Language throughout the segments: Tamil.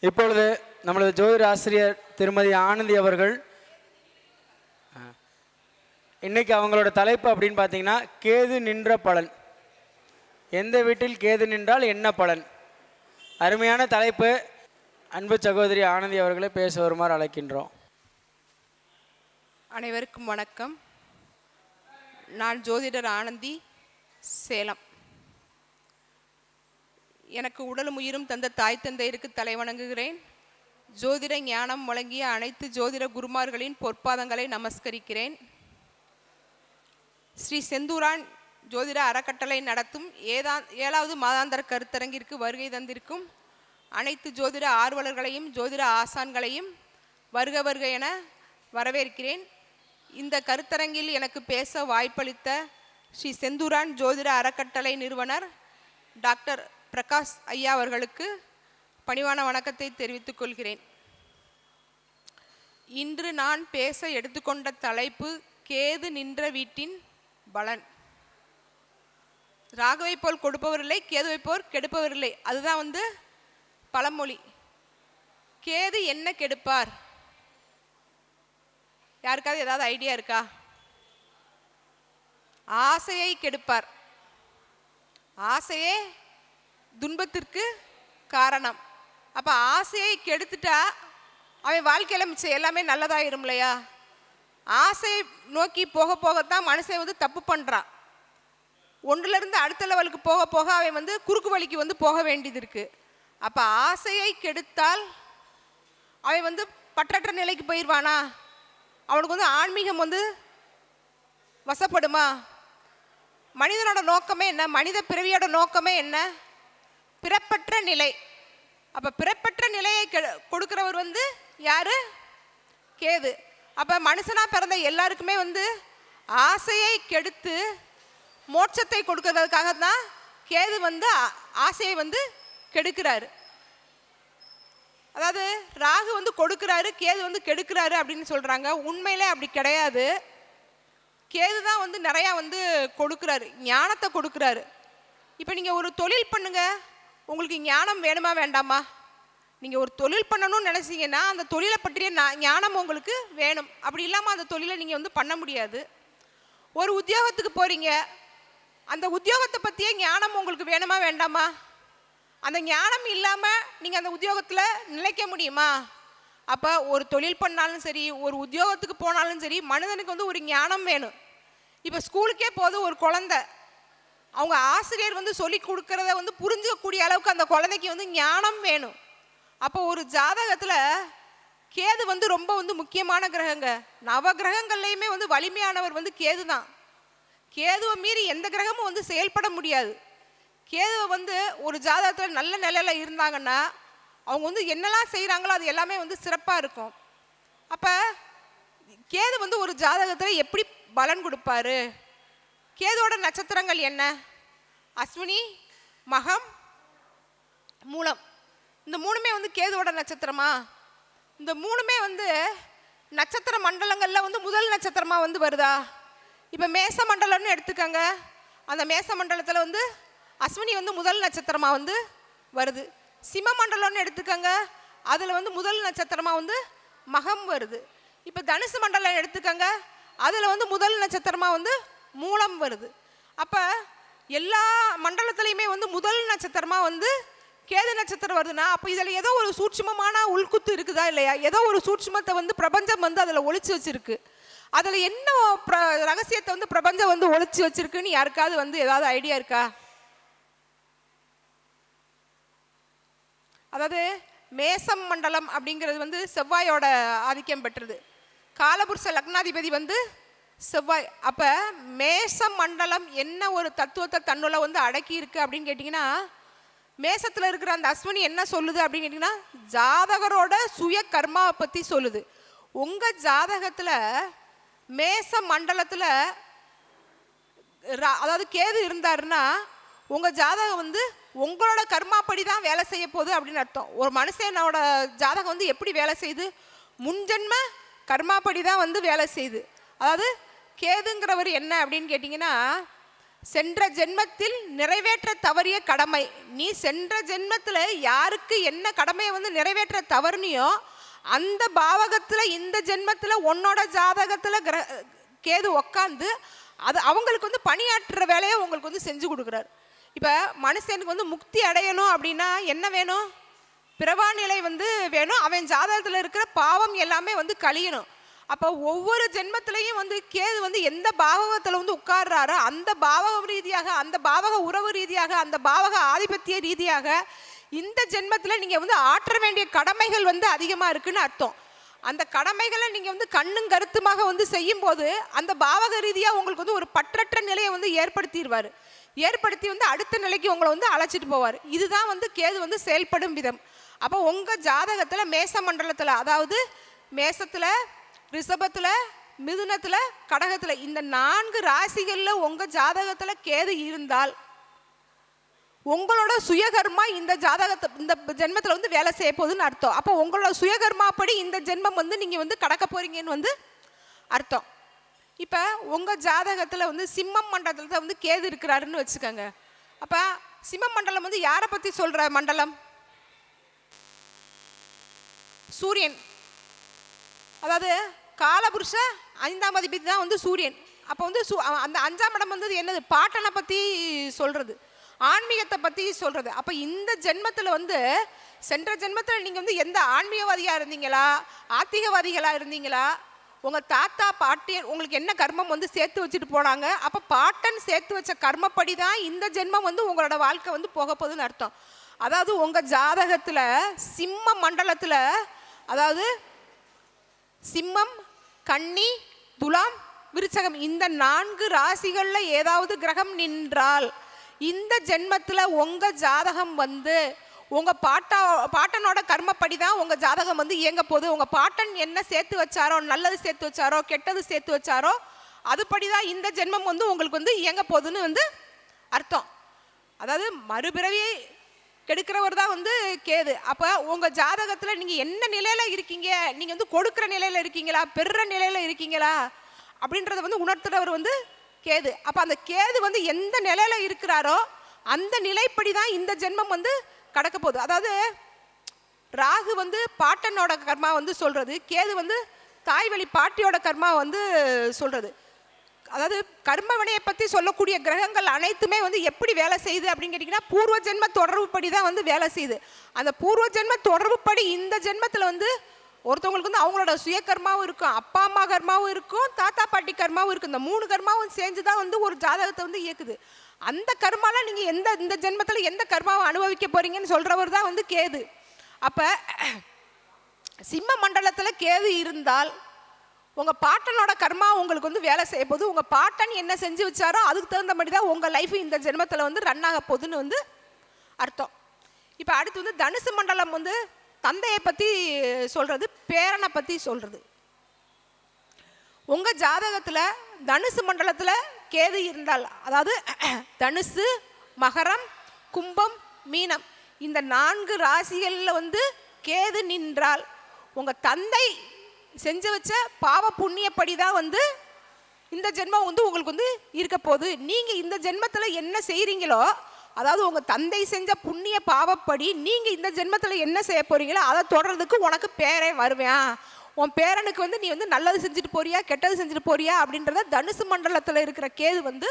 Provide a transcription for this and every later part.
இப்பொழுது நம்மளது ஜோதிட ஆசிரியர் திருமதி ஆனந்தி அவர்கள் இன்னைக்கு அவங்களோட தலைப்பு அப்படின்னு பார்த்தீங்கன்னா கேது நின்ற பலன். எந்த வீட்டில் கேது நின்றால் என்ன பலன்? அருமையான தலைப்பு. அன்பு சகோதரி ஆனந்தி அவர்களை பேச வருமாறு அழைக்கின்றோம். அனைவருக்கும் வணக்கம். நான் ஜோதிடர் ஆனந்தி, சேலம். எனக்கு உடலும் உயிரும் தந்த தாய் தந்தையருக்கு தலைவணங்குகிறேன். ஜோதிட ஞானம் வழங்கிய அனைத்து ஜோதிட குருமார்களின் பொற்பாதங்களை நமஸ்கரிக்கிறேன். ஸ்ரீ செந்தூரான் ஜோதிட அறக்கட்டளை நடத்தும் 7வது மாதாந்திர கருத்தரங்கிற்கு வருகை தந்திருக்கும் அனைத்து ஜோதிட ஆர்வலர்களையும் ஜோதிட ஆசான்களையும் வருக வருக என வரவேற்கிறேன். இந்த கருத்தரங்கில் எனக்கு பேச வாய்ப்பளித்த ஸ்ரீ செந்தூரான் ஜோதிட அறக்கட்டளை நிறுவனர் டாக்டர் பிரகாஷ் ஐயா அவர்களுக்கு பணிவான வணக்கத்தை தெரிவித்துக் கொள்கிறேன். இன்று நான் பேச எடுத்துக்கொண்ட தலைப்பு கேது நின்ற வீட்டின் பலன். ராகுவை போல் கொடுப்பவரில்லை, கேதுவை போல் கெடுப்பவரில்லை. அதுதான் பழமொழி. கேது என்ன கெடுப்பார்? யாருக்காவது ஏதாவது ஐடியா இருக்கா? ஆசையை கெடுப்பார். ஆசையே துன்பத்திற்கு காரணம். அப்ப ஆசையை கெடுத்துட்டா அவன் வாழ்க்கையில மிச்சம் எல்லாமே நல்லதாயிரும் இல்லையா? ஆசையை நோக்கி போக போகத்தான் மனுஷன் தப்பு பண்றான். ஒன்றிலிருந்து அடுத்த லெவலுக்கு போக போக அவன் குறுக்கு வழிக்கு போக வேண்டியது இருக்கு. அப்ப ஆசையை கெடுத்தால் அவன் பற்றற்ற நிலைக்கு போயிடுவானா? அவனுக்கு ஆன்மீகம் வசப்படுமா? மனிதனோட நோக்கமே என்ன? மனித பிறவியோட நோக்கமே என்ன? பிறப்பற்ற நிலை. அப்ப பிறப்பற்ற நிலையை கொடுக்கிறவர் யாரு? கேது. அப்ப மனுஷனா பிறந்த எல்லாருக்குமே ஆசையை கெடுத்து மோட்சத்தை கொடுக்கறதுக்காக தான் கேது ஆசையை கெடுக்கிறாரு. அதாவது ராகு கொடுக்கிறாரு, கேது கெடுக்கிறாரு அப்படின்னு சொல்றாங்க. உண்மையிலே அப்படி கிடையாது. கேது தான் நிறையா கொடுக்கிறாரு, ஞானத்தை கொடுக்கிறாரு. இப்போ நீங்கள் ஒரு தொழில் பண்ணுங்க, உங்களுக்கு ஞானம் வேணுமா வேண்டாமா? நீங்கள் ஒரு தொழில் பண்ணணும்னு நினைச்சீங்கன்னா அந்த தொழிலை பற்றிய ஞானம் உங்களுக்கு வேணும். அப்படி இல்லாமல் அந்த தொழிலை நீங்கள் பண்ண முடியாது. ஒரு உத்தியோகத்துக்கு போறீங்க, அந்த உத்தியோகத்தை பற்றிய ஞானம் உங்களுக்கு வேணுமா வேண்டாமா? அந்த ஞானம் இல்லாமல் நீங்கள் அந்த உத்தியோகத்தில் நிலைக்க முடியுமா? அப்போ ஒரு தொழில் பண்ணாலும் சரி, ஒரு உத்தியோகத்துக்கு போனாலும் சரி, மனிதனுக்கு ஒரு ஞானம் வேணும். இப்போ ஸ்கூலுக்கே போது ஒரு குழந்தை, அவங்க ஆசிரியர் சொல்லி கொடுக்கறத புரிஞ்சுக்கக்கூடிய அளவுக்கு அந்த குழந்தைக்கு ஞானம் வேணும். அப்போ ஒரு ஜாதகத்தில் கேது ரொம்ப முக்கியமான கிரகங்க. நவ கிரகங்கள்லையுமே வலிமையானவர் கேது தான். கேதுவை மீறி எந்த கிரகமும் செயல்பட முடியாது. கேதுவை ஒரு ஜாதகத்தில் நல்ல நிலையில் இருந்தாங்கன்னா அவங்க என்னெல்லாம் செய்கிறாங்களோ அது எல்லாமே சிறப்பாக இருக்கும். அப்போ கேது ஒரு ஜாதகத்தில் எப்படி பலன் கொடுப்பாரு? கேதோட நட்சத்திரங்கள் என்ன? அஸ்வினி, மகம், மூலம். இந்த மூணுமே கேதுவோட நட்சத்திரமா? இந்த மூணுமே நட்சத்திர மண்டலங்களில் முதல் நட்சத்திரமா வருதா? இப்போ மேச மண்டலம்னு எடுத்துக்கங்க. அந்த மேச மண்டலத்தில் அஸ்வினி முதல் நட்சத்திரமா வருது. சிம்ம மண்டலம்னு எடுத்துக்கங்க, அதில் முதல் நட்சத்திரமா மகம் வருது. இப்போ தனுசு மண்டலம் எடுத்துக்கங்க, அதில் முதல் நட்சத்திரமா மூலம் வருது. அப்போ எல்லா மண்டலத்திலையுமே முதல் நட்சத்திரமா கேது நட்சத்திரம் வருதுன்னா அப்போ இதில் ஏதோ ஒரு சூட்சுமமான உள்குத்து இருக்குதா இல்லையா? ஏதோ ஒரு சூட்சுமத்தை பிரபஞ்சம் அதில் ஒளிச்சு வச்சிருக்கு. அதில் என்ன ரகசியத்தை பிரபஞ்சம் ஒளிச்சு வச்சிருக்குன்னு யாருக்காவது ஏதாவது ஐடியா இருக்கா? அதாவது மேசம் மண்டலம் அப்படிங்கிறது செவ்வாயோட ஆதிக்கம் பெற்றது. காலபுருஷ லக்னாதிபதி செவ்வாய். அப்போ மேச மண்டலம் என்ன ஒரு தத்துவத்தை தன்னுள்ள அடக்கி இருக்கு அப்படின்னு கேட்டிங்கன்னா, மேசத்தில் இருக்கிற அந்த அஸ்வினி என்ன சொல்லுது அப்படின்னு கேட்டிங்கன்னா, ஜாதகரோட சுய கர்மாவை பற்றி சொல்லுது. உங்கள் ஜாதகத்தில் மேச மண்டலத்தில் அதாவது கேது இருந்தாருன்னா உங்கள் ஜாதகம் உங்களோட கர்மாப்படி தான் வேலை செய்ய போகுது அப்படின்னு அர்த்தம். ஒரு மனுஷனோட ஜாதகம் எப்படி வேலை செய்யுது? முன்ஜென்ம கர்மாப்படி தான் வேலை செய்யுது. அதாவது கேதுங்கிறவர் என்ன அப்படின்னு கேட்டிங்கன்னா, சென்ற ஜென்மத்தில் நிறைவேற்ற தவறிய கடமை. நீ சென்ற ஜென்மத்தில் யாருக்கு என்ன கடமையை வந்து நிறைவேற்ற தவறுனியோ அந்த பாவகத்தில் இந்த ஜென்மத்தில் உன்னோட ஜாதகத்தில் கேது உக்காந்து அது அவங்களுக்கு வந்து பணியாற்றுற வேலையை உங்களுக்கு வந்து செஞ்சு கொடுக்குறாரு. இப்போ மனுஷனுக்கு வந்து முக்தி அடையணும் அப்படின்னா என்ன வேணும்? பிறவா நிலை வந்து வேணும். அவன் ஜாதகத்தில் இருக்கிற பாவம் எல்லாமே வந்து கழியணும். அப்போ ஒவ்வொரு ஜென்மத்திலையும் வந்து கேது வந்து எந்த பாவகத்தில் வந்து உட்கார்றாரோ அந்த பாவக ரீதியாக, அந்த பாவக உறவு ரீதியாக, அந்த பாவக ஆதிபத்திய ரீதியாக இந்த ஜென்மத்தில் நீங்கள் வந்து ஆற்ற வேண்டிய கடமைகள் வந்து அதிகமாக இருக்குன்னு அர்த்தம். அந்த கடமைகளை நீங்கள் வந்து கண்ணும் கருத்துமாக வந்து செய்யும்போது அந்த பாவக ரீதியாக உங்களுக்கு வந்து ஒரு பற்றற்ற நிலையை வந்து ஏற்படுத்திடுவார். ஏற்படுத்தி வந்து அடுத்த நிலைக்கு உங்களை வந்து அழைச்சிட்டு போவார். இதுதான் வந்து கேது வந்து செயல்படும் விதம். அப்போ உங்கள் ஜாதகத்தில் மேச மண்டலத்தில், அதாவது மேசத்தில், ரிஷபத்தில், மிதுனத்தில், கடகத்தில் இந்த 4 ராசிகளில் உங்கள் ஜாதகத்தில் கேது இருந்தால் உங்களோட சுயகர்மா இந்த ஜாதகத்தை இந்த ஜென்மத்தில் வந்து வேலை செய்ய போகுதுன்னு அர்த்தம். அப்போ உங்களோட சுயகர்மாப்படி இந்த ஜென்மம் வந்து நீங்கள் வந்து கடக்க போகிறீங்கன்னு வந்து அர்த்தம். இப்போ உங்கள் ஜாதகத்தில் வந்து சிம்மம் மண்டலத்தில் வந்து கேது இருக்கிறாருன்னு வச்சுக்கோங்க. அப்போ சிம்ம மண்டலம் வந்து யாரை பற்றி சொல்கிற மண்டலம்? சூரியன். அதாவது காலபுருஷ 5ஆம் அதிபதி தான் வந்து சூரியன். அப்போ வந்து அந்த 5ஆம் இடம் வந்து என்னது? பாட்டனை பற்றி சொல்கிறது, ஆன்மீகத்தை பற்றி சொல்கிறது. அப்போ இந்த ஜென்மத்தில் வந்து சென்ற ஜென்மத்தில் நீங்கள் வந்து எந்த ஆன்மீகவாதியாக இருந்தீங்களா, ஆத்திகவாதிகளாக இருந்தீங்களா, உங்கள் தாத்தா பாட்டி உங்களுக்கு என்ன கர்மம் வந்து சேர்த்து வச்சுட்டு போனாங்க, அப்போ பாட்டன் சேர்த்து வச்ச கர்மப்படி தான் இந்த ஜென்மம் வந்து உங்களோட வாழ்க்கை வந்து போக போகுதுன்னு அர்த்தம். அதாவது உங்கள் ஜாதகத்தில் சிம்ம மண்டலத்தில், அதாவது சிம்மம், கன்னி, துலாம், விருச்சகம் இந்த 4 ராசிகளில் ஏதாவது கிரகம் நின்றால் இந்த ஜென்மத்தில் உங்கள் ஜாதகம் வந்து உங்கள் பாட்டனோட கர்மப்படி தான் உங்கள் ஜாதகம் வந்து இயங்க போகுது. உங்கள் பாட்டன் என்ன சேர்த்து வச்சாரோ, நல்லது சேர்த்து வச்சாரோ, கெட்டது சேர்த்து வச்சாரோ அதுபடி தான் இந்த ஜென்மம் வந்து உங்களுக்கு வந்து இயங்க போகுதுன்னு வந்து அர்த்தம். அதாவது மறுபிறவியை கெடுக்கிறவர் தான் வந்து கேது. அப்போ உங்கள் ஜாதகத்தில் நீங்கள் என்ன நிலையில் இருக்கீங்க, நீங்கள் வந்து கொடுக்குற நிலையில் இருக்கீங்களா, பெறுற நிலையில் இருக்கீங்களா அப்படின்றத வந்து உணர்த்துறவர் வந்து கேது. அப்போ அந்த கேது வந்து எந்த நிலையில் இருக்கிறாரோ அந்த நிலைப்படி தான் இந்த ஜென்மம் வந்து கடக்க போகுது. அதாவது ராகு வந்து பாட்டனோட கர்மா வந்து சொல்கிறது, கேது வந்து தாய்வழி பாட்டியோட கர்மா வந்து சொல்கிறது. அதாவது கர்ம வினையை பற்றி சொல்லக்கூடிய கிரகங்கள் அனைத்துமே வந்து எப்படி வேலை செய்யுது அப்படின்னு கேட்டிங்கன்னா பூர்வ ஜென்ம தொடர்புப்படி தான் வந்து வேலை செய்யுது. அந்த பூர்வ ஜென்ம தொடர்புப்படி இந்த ஜென்மத்தில் வந்து ஒருத்தவங்களுக்கு வந்து அவங்களோட சுய கர்மாவும் இருக்கும், அப்பா அம்மா கர்மாவும் இருக்கும், தாத்தா பாட்டி கர்மாவும் இருக்கும். இந்த 3 கர்மாவும் சேர்ந்து தான் வந்து ஒரு ஜாதகத்தை வந்து இயக்குது. அந்த கர்மாலாம் நீங்கள் இந்த ஜென்மத்தில் எந்த கர்மாவை அனுபவிக்க போகிறீங்கன்னு சொல்கிறவர் தான் வந்து கேது. அப்போ சிம்ம மண்டலத்தில் கேது இருந்தால் உங்கள் பாட்டனோட கர்மா உங்களுக்கு வந்து வேலை செய்ய போது, உங்கள் பாட்டன் என்ன செஞ்சு வச்சாரோ அதுக்கு தகுந்த மாதிரி தான் உங்கள் லைஃப் இந்த ஜென்மத்தில் வந்து ரன் ஆக போகுதுன்னு வந்து அர்த்தம். இப்போ அடுத்து வந்து தனுசு மண்டலம் வந்து தந்தையை பற்றி சொல்கிறது, பேரனை பற்றி சொல்கிறது. உங்கள் ஜாதகத்தில் தனுசு மண்டலத்தில் கேது இருந்தால், அதாவது தனுசு, மகரம், கும்பம், மீனம் இந்த 4 ராசிகளில் வந்து கேது நின்றால் உங்கள் தந்தை செஞ்சு வச்ச பாவ புண்ணியப்படி தான் வந்து இந்த ஜென்மம் வந்து உங்களுக்கு வந்து இருக்க போகுது. நீங்கள் இந்த ஜென்மத்தில் என்ன செய்கிறீங்களோ, அதாவது உங்கள் தந்தை செஞ்ச புண்ணிய பாவப்படி நீங்கள் இந்த ஜென்மத்தில் என்ன செய்ய போகிறீங்களோ அதை தொடர்றதுக்கு உனக்கு பேரே வருவேன். உன் பேரனுக்கு வந்து நீ வந்து நல்லது செஞ்சுட்டு போறியா, கெட்டது செஞ்சுட்டு போறியா அப்படின்றத தனுசு மண்டலத்தில் இருக்கிற கேது வந்து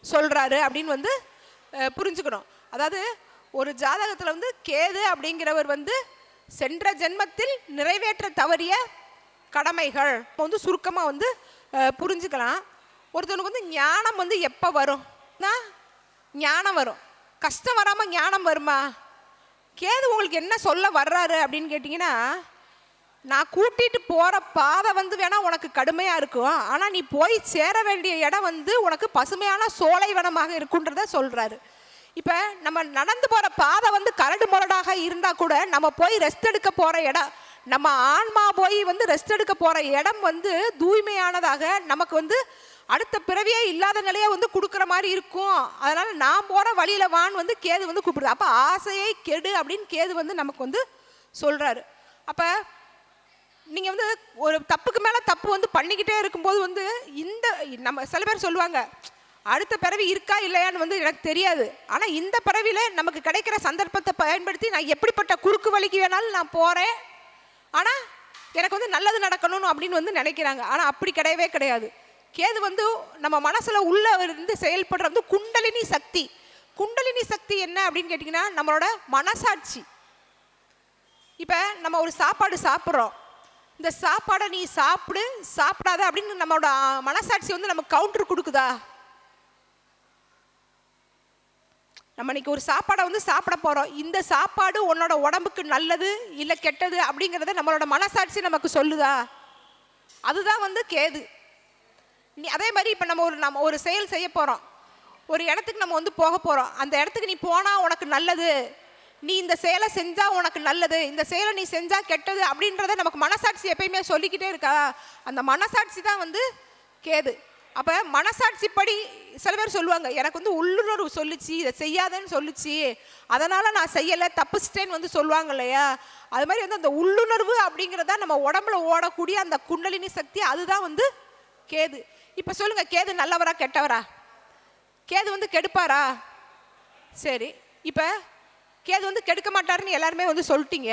சொல்கிறாரு அப்படின்னு வந்து புரிஞ்சுக்கணும். அதாவது ஒரு ஜாதகத்தில் வந்து கேது அப்படிங்கிறவர் வந்து சென்ற ஜென்மத்தில் நிறைவேற்ற தவறிய கடமைகள் வந்து சுருக்கமாக வந்து புரிஞ்சுக்கலாம். ஒருத்தனுக்கு வந்து ஞானம் வந்து எப்போ வரும்னா ஞானம் வரும். கஷ்டம் வராமல் ஞானம் வருமா? கேது உங்களுக்கு என்ன சொல்ல வர்றாரு அப்படின்னு கேட்டிங்கன்னா, நான் கூட்டிகிட்டு போகிற பாதை வந்து வேணால் உனக்கு கடுமையாக இருக்கும், ஆனால் நீ போய் சேர வேண்டிய இடம் வந்து உனக்கு பசுமையான சோலைவனமாக இருக்குன்றத சொல்கிறாரு. இப்போ நம்ம நடந்து போகிற பாதை வந்து கரடு முரடாக இருந்தால் கூட நம்ம போய் ரெஸ்ட் எடுக்க போகிற இடம், நம்ம ஆன்மா போய் வந்து ரெஸ்ட் எடுக்க போகிற இடம் வந்து தூய்மையானதாக நமக்கு வந்து அடுத்த பிறவியே இல்லாத நிலையை வந்து கொடுக்குற மாதிரி இருக்கும். அதனால் நான் போகிற வழியில் வான் வந்து கேது வந்து கூப்பிடுது. அப்போ ஆசையை கெடு அப்படின்னு கேது வந்து நமக்கு வந்து சொல்கிறாரு. அப்போ நீங்கள் வந்து ஒரு தப்புக்கு மேலே தப்பு வந்து பண்ணிக்கிட்டே இருக்கும்போது வந்து இந்த நம்ம சில பேர் சொல்லுவாங்க, அடுத்த பிறவி இருக்கா இல்லையான்னு வந்து எனக்கு தெரியாது. ஆனால் இந்த பிறவியில் நமக்கு கிடைக்கிற சந்தர்ப்பத்தை பயன்படுத்தி நான் எப்படிப்பட்ட குறுக்கு வழிக்கு வேணாலும் நான் போகிறேன். ஆனால் எனக்கு வந்து நல்லது நடக்கணும்னு அப்படின்னு வந்து நினைக்கிறாங்க. ஆனால் அப்படி கிடையவே கிடையாது. கேது வந்து நம்ம மனசில் உள்ள இருந்து செயல்படுற வந்து குண்டலினி சக்தி. குண்டலினி சக்தி என்ன அப்படின்னு கேட்டிங்கன்னா நம்மளோட மனசாட்சி. இப்போ நம்ம ஒரு சாப்பாடு சாப்பிட்றோம், இந்த சாப்பாடை நீ சாப்பிடு சாப்பிடாத அப்படின்னு நம்மளோட மனசாட்சி வந்து நமக்கு கவுண்டர் கொடுக்குதா? நம்ம இன்னைக்கு ஒரு சாப்பாடை வந்து சாப்பிட போகிறோம், இந்த சாப்பாடு உன்னோட உடம்புக்கு நல்லது இல்லை கெட்டது அப்படிங்கிறத நம்மளோட மனசாட்சி நமக்கு சொல்லுதா? அதுதான் வந்து கேது. நீ அதே மாதிரி இப்போ நம்ம ஒரு செயல் செய்ய போகிறோம், ஒரு இடத்துக்கு நம்ம வந்து போக போகிறோம், அந்த இடத்துக்கு நீ போனால் உனக்கு நல்லது, நீ இந்த செயலை செஞ்சால் உனக்கு நல்லது, இந்த செயலை நீ செஞ்சால் கெட்டது அப்படின்றத நமக்கு மனசாட்சி எப்பயுமே சொல்லிக்கிட்டே இருக்கா? அந்த மனசாட்சி தான் வந்து கேது. அப்போ மனசாட்சிப்படி சில பேர் சொல்லுவாங்க, எனக்கு வந்து உள்ளுணர்வு சொல்லிச்சு இதை செய்யாதேன்னு சொல்லிச்சு, அதனால் நான் செய்யலை தப்பிச்சிட்டேன்னு வந்து சொல்லுவாங்க இல்லையா? அது மாதிரி வந்து அந்த உள்ளுணர்வு அப்படிங்கிறதா நம்ம உடம்புல ஓடக்கூடிய அந்த குண்டலினி சக்தி, அதுதான் வந்து கேது. இப்போ சொல்லுங்கள், கேது நல்லவரா கெட்டவரா? கேது வந்து கெடுப்பாரா? சரி, இப்போ கேது வந்து கெடுக்க மாட்டாருன்னு எல்லாருமே வந்து சொல்லிட்டீங்க.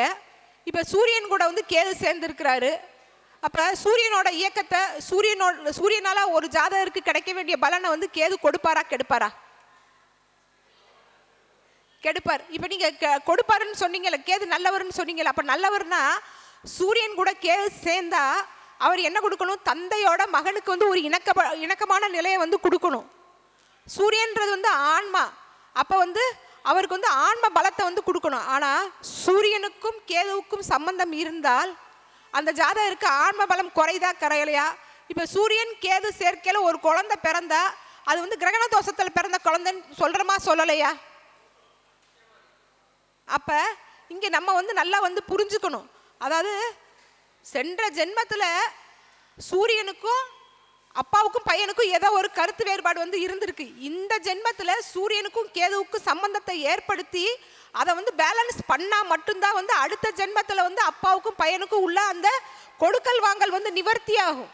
இப்போ சூரியன் கூட வந்து கேது சேர்ந்துருக்கிறாரு. அப்போ சூரியனோட இயக்கத்தை சூரியனால ஒரு ஜாதகருக்கு கிடைக்க வேண்டிய பலனை வந்து கேது கொடுப்பாரா கெடுப்பாரா? கெடுப்பார். இப்போ நீங்கள் கொடுப்பாருன்னு சொன்னீங்கல்ல, கேது நல்லவர்னு சொன்னீங்கல்ல, அப்போ நல்லவர்னா சூரியன் கூட கேது சேர்ந்தா அவர் என்ன கொடுக்கணும்? தந்தையோட மகனுக்கு வந்து ஒரு இணக்கமான நிலையை வந்து கொடுக்கணும். சூரியன்றது வந்து ஆன்மா, அப்போ வந்து அவருக்கு வந்து ஆன்ம பலத்தை வந்து கொடுக்கணும். ஆனால் சூரியனுக்கும் கேதுவுக்கும் சம்பந்தம் இருந்தால் அந்த ஜாதகருக்கு ஆன்ம பலம் குறைதா கரையலையா? இப்போ சூரியன் கேது சேர்க்கையில் ஒரு குழந்தை பிறந்தா அது வந்து கிரகண தோஷத்தில் பிறந்த குழந்தைன்னு சொல்கிறோமா சொல்லலையா? அப்போ இங்கே நம்ம வந்து நல்லா வந்து புரிஞ்சுக்கணும். அதாவது சென்ற ஜென்மத்தில் சூரியனுக்கும் அப்பாவுக்கும் பையனுக்கும் ஏதோ ஒரு கருத்து வேறுபாடு வந்து இருந்திருக்கு. இந்த ஜென்மத்தில் சூரியனுக்கும் கேதுவுக்கும் சம்பந்தத்தை ஏற்படுத்தி அதை வந்து பேலன்ஸ் பண்ணால் மட்டும்தான் வந்து அடுத்த ஜென்மத்தில் வந்து அப்பாவுக்கும் பையனுக்கும் உள்ள அந்த கொடுக்கல் வாங்கல் வந்து நிவர்த்தி ஆகும்.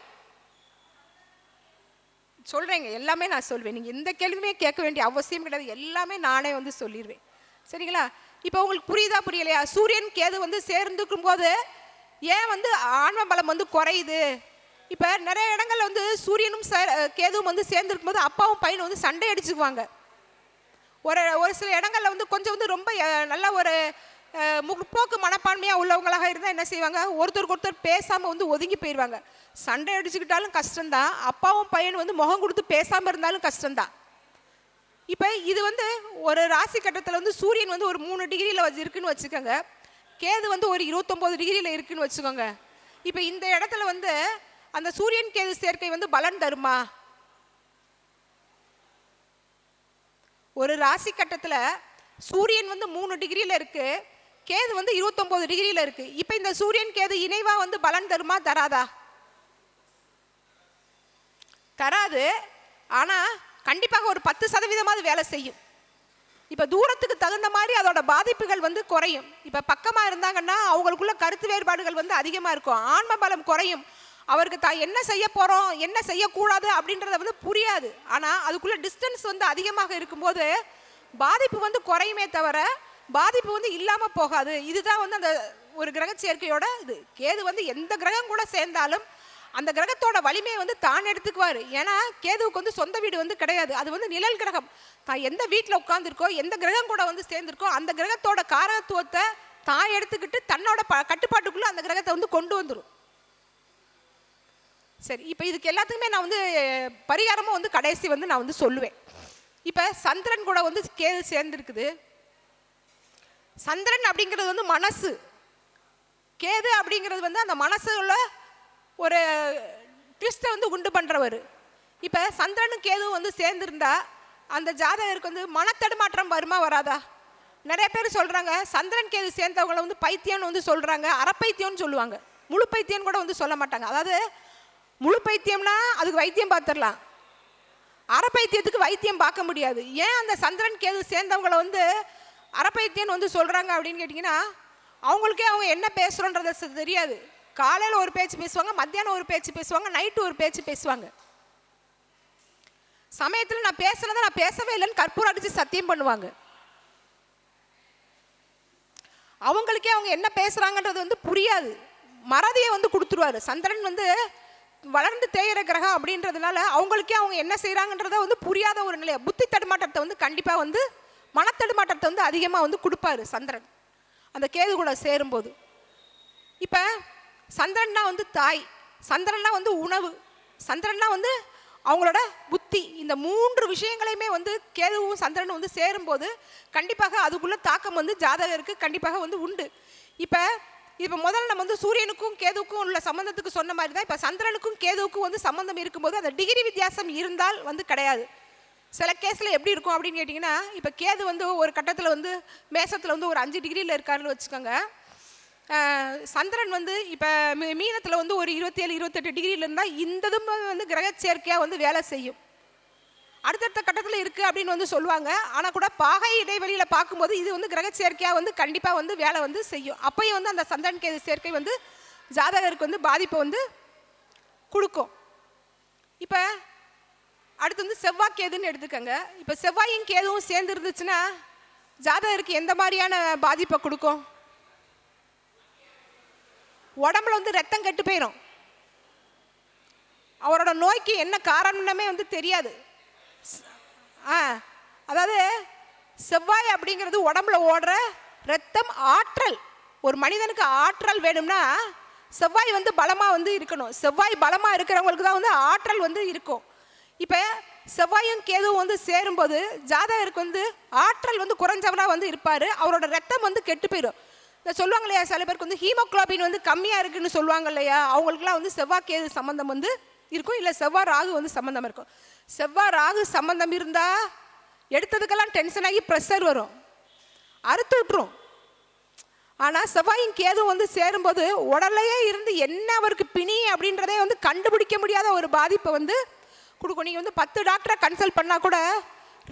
சொல்கிறேங்க, எல்லாமே நான் சொல்வேன், நீங்கள் எந்த கேள்வியுமே கேட்க வேண்டிய அவசியம் கிடையாது, எல்லாமே நானே வந்து சொல்லிடுவேன். சரிங்களா? இப்போ உங்களுக்கு புரியுதா புரியலையா? சூரியன் கேது வந்து சேர்ந்துக்கும் போது ஏன் வந்து ஆன்ம பலம் வந்து குறையுது? இப்போ நிறைய இடங்கள்ல வந்து சூரியனும் கேதுவும் வந்து சேர்ந்துருக்கும் போது அப்பாவும் பையனும் வந்து சண்டை அடிச்சுக்குவாங்க. ஒரு சில இடங்கள்ல வந்து கொஞ்சம் வந்து ரொம்ப நல்ல ஒரு முற்போக்கு மனப்பான்மையாக உள்ளவங்களாக இருந்தால் என்ன செய்வாங்க? ஒருத்தருக்கு ஒருத்தர் பேசாமல் வந்து ஒதுங்கி போயிடுவாங்க. சண்டை அடிச்சுக்கிட்டாலும் கஷ்டம்தான், அப்பாவும் பையனும் வந்து முகம் கொடுத்து பேசாமல் இருந்தாலும் கஷ்டம்தான். இப்போ இது வந்து ஒரு ராசி கட்டத்தில் வந்து சூரியன் வந்து ஒரு 3 டிகிரியில் இருக்குன்னு வச்சுக்கோங்க, கேது வந்து ஒரு 29 டிகிரியில் இருக்குன்னு வச்சுக்கோங்க. இப்போ இந்த இடத்துல வந்து அந்த சூரியன் கேது சேர்க்கை வந்து பலன் தருமா? ஒரு ராசி கட்டத்தில் சூரியன் வந்து 3 டிகிரியில் இருக்கு, கேது வந்து 29 டிகிரியில் இருக்கு. இப்போ இந்த சூரியன் கேது இணைவா வந்து பலன் தருமா தராதா? தராது. ஆனால் கண்டிப்பாக ஒரு 10% வேலை செய்யும். இப்போ தூரத்துக்கு தகுந்த மாதிரி அதோட பாதிப்புகள் வந்து குறையும். இப்போ பக்கமாக இருந்தாங்கன்னா அவங்களுக்குள்ள கருத்து வேறுபாடுகள் வந்து அதிகமாக இருக்கும், ஆன்ம பலம் குறையும், அவருக்கு தான் என்ன செய்ய போகிறோம் என்ன செய்யக்கூடாது அப்படின்றத வந்து புரியாது. ஆனால் அதுக்குள்ளே டிஸ்டன்ஸ் வந்து அதிகமாக இருக்கும்போது பாதிப்பு வந்து குறையுமே தவிர பாதிப்பு வந்து இல்லாமல் போகாது. இதுதான் வந்து அந்த ஒரு கிரக சேர்க்கையோட இது. கேது வந்து எந்த கிரகம் கூட சேர்ந்தாலும் அந்த கிரகத்தோட வலிமையை வந்து தான் எடுத்துக்குவார். ஏன்னா கேதுவுக்கு வந்து சொந்த வீடு வந்து கிடையாது, அது வந்து நிழல் கிரகம். தான் எந்த வீட்டில் உட்காந்துருக்கோ எந்த கிரகம் கூட வந்து சேர்ந்துருக்கோ அந்த கிரகத்தோட காரகத்துவத்தை தான் எடுத்துக்கிட்டு தன்னோட கட்டுப்பாட்டுக்குள்ளே அந்த கிரகத்தை வந்து கொண்டு வந்துடும். சரி, இப்போ இதுக்கு எல்லாத்துக்குமே நான் வந்து பரிகாரமும் வந்து கடைசி வந்து நான் வந்து சொல்லுவேன். இப்போ சந்திரன் கூட வந்து கேது சேர்ந்துருக்குது. சந்திரன் அப்படிங்கிறது வந்து மனசு, கேது அப்படிங்கிறது வந்து அந்த மனசுல ஒரு ட்விஸ்ட்டை வந்து உண்டு பண்ணுறவர். இப்போ சந்திரனும் கேதுவும் வந்து சேர்ந்துருந்தா அந்த ஜாதகருக்கு வந்து மனத்தடுமாற்றம் வருமா வராதா? நிறைய பேர் சொல்கிறாங்க சந்திரன் கேது சேர்ந்தவங்களை வந்து பைத்தியம்னு வந்து சொல்கிறாங்க, அறப்பைத்தியம்னு சொல்லுவாங்க, முழு பைத்தியம் கூட வந்து சொல்ல மாட்டாங்க. அதாவது முழு பைத்தியம்னா அதுக்கு வைத்தியம் பார்த்துடலாம், அறப்பைத்தியத்துக்கு வைத்தியம் பார்க்க முடியாது. ஏன் அந்த சந்திரன் கேது சேர்ந்தவங்களை வந்து அறப்பைத்தியம்னு வந்து சொல்கிறாங்க அப்படின்னு கேட்டிங்கன்னா, அவங்களுக்கே அவங்க என்ன பேசுகிறோன்றது தெரியாது. காலையில் ஒரு பேச்சு பேசுவாங்க, மத்தியானம் ஒரு பேச்சு பேசுவாங்க, நைட்டு ஒரு பேச்சு பேசுவாங்க. சமயத்தில் நான் பேசுனதை நான் பேசவே இல்லைன்னு கற்பூரம் அடித்து சத்தியம் பண்ணுவாங்க. அவங்களுக்கே அவங்க என்ன பேசுகிறாங்கன்றது வந்து புரியாது. மறதியை வந்து கொடுத்துருவாரு. சந்திரன் வந்து வளர்ந்து தேயிற கிரகம் அப்படின்றதுனால அவங்களுக்கே அவங்க என்ன செய்கிறாங்கன்றத வந்து புரியாத ஒரு நிலை, புத்தி தடுமாற்றத்தை வந்து கண்டிப்பாக வந்து மனத்தடுமாற்றத்தை வந்து அதிகமாக வந்து கொடுப்பாரு சந்திரன் அந்த கேது கூட சேரும்போது. இப்போ சந்திரன்னா வந்து தாய், சந்திரன்னா வந்து உணவு, சந்திரன்னா வந்து அவங்களோட புத்தி. இந்த 3 விஷயங்களையுமே வந்து கேதுவும் சந்திரனும் வந்து சேரும்போது கண்டிப்பாக அதுக்குள்ள தாக்கம் வந்து ஜாதகருக்கு கண்டிப்பாக வந்து உண்டு. இப்போ முதல்ல நம்ம வந்து சூரியனுக்கும் கேதுவுக்கும் உள்ள சம்பந்தத்துக்கு சொன்ன மாதிரி தான் இப்போ சந்திரனுக்கும் கேதுவுக்கும் வந்து சம்பந்தம் இருக்கும்போது அந்த டிகிரி வித்தியாசம் இருந்தால் வந்து கிடையாது. சில கேஸில் எப்படி இருக்கும் அப்படின்னு கேட்டிங்கன்னா, இப்போ கேது வந்து ஒரு கட்டத்தில் வந்து மேசத்தில் வந்து ஒரு 5 டிகிரியில் இருக்காருன்னு வச்சுக்கோங்க. சந்திரன் வந்து இப்போ மீனத்தில் வந்து ஒரு 27-28 டிகிரியில் இருந்தால் இந்த இதுமே வந்து கிரக சேர்க்கையாக வந்து வேலை செய்யும். அடுத்தடுத்த கட்டத்தில் இருக்குது அப்படின்னு வந்து சொல்லுவாங்க. ஆனால் கூட பாகை இடைவெளியில் பார்க்கும்போது இது வந்து கிரக சேர்க்கையாக வந்து கண்டிப்பாக வந்து வேலை வந்து செய்யும். அப்பையும் வந்து அந்த சந்திரன் கேது சேர்க்கை வந்து ஜாதகருக்கு வந்து பாதிப்பை வந்து கொடுக்கும். இப்போ அடுத்து வந்து செவ்வாய் கேதுன்னு எடுத்துக்கோங்க. இப்போ செவ்வாயும் கேதுவும் சேர்ந்து இருந்துச்சுன்னா ஜாதகருக்கு எந்த மாதிரியான பாதிப்பை கொடுக்கும்? உடம்புல வந்து ரத்தம் கெட்டு போயிடும். அவரோட நோய்க்கு என்ன காரணமே வந்து தெரியாது. அதாவது செவ்வாய் அப்படிங்கிறது உடம்புல ஓடுற ரத்தம், ஆற்றல். ஒரு மனிதனுக்கு ஆற்றல் வேணும்னா செவ்வாய் வந்து பலமாக வந்து இருக்கணும். செவ்வாய் பலமாக இருக்கிறவங்களுக்கு தான் வந்து ஆற்றல் வந்து இருக்கும். இப்போ செவ்வாயும் கேதுவும் வந்து சேரும்போது ஜாதகருக்கு வந்து ஆற்றல் வந்து குறைஞ்சவராக வந்து இருப்பார். அவரோட ரத்தம் வந்து கெட்டு போயிடும். இந்த சொல்லுவாங்க இல்லையா, சில பேருக்கு வந்து ஹீமோக்ளோபின் வந்து கம்மியாக இருக்குன்னு சொல்லுவாங்க இல்லையா, அவங்களுக்குலாம் வந்து செவ்வாய் கேது சம்மந்தம் வந்து இருக்கும். இல்லை செவ்வாய் ராகு வந்து சம்மந்தம் இருக்கும். செவ்வாய் ராகு சம்மந்தம் இருந்தால் எடுத்ததுக்கெல்லாம் டென்ஷன் ஆகி ப்ரெஷர் வரும், அறுத்து விட்டுரும். ஆனால் செவ்வாயும் கேதுவும் வந்து சேரும்போது உடலையே இருந்து என்ன அவருக்கு பிணி அப்படின்றதே வந்து கண்டுபிடிக்க முடியாத ஒரு பாதிப்பை வந்து கொடுக்கும். நீங்கள் வந்து 10 டாக்டரை கன்சல்ட் பண்ணால் கூட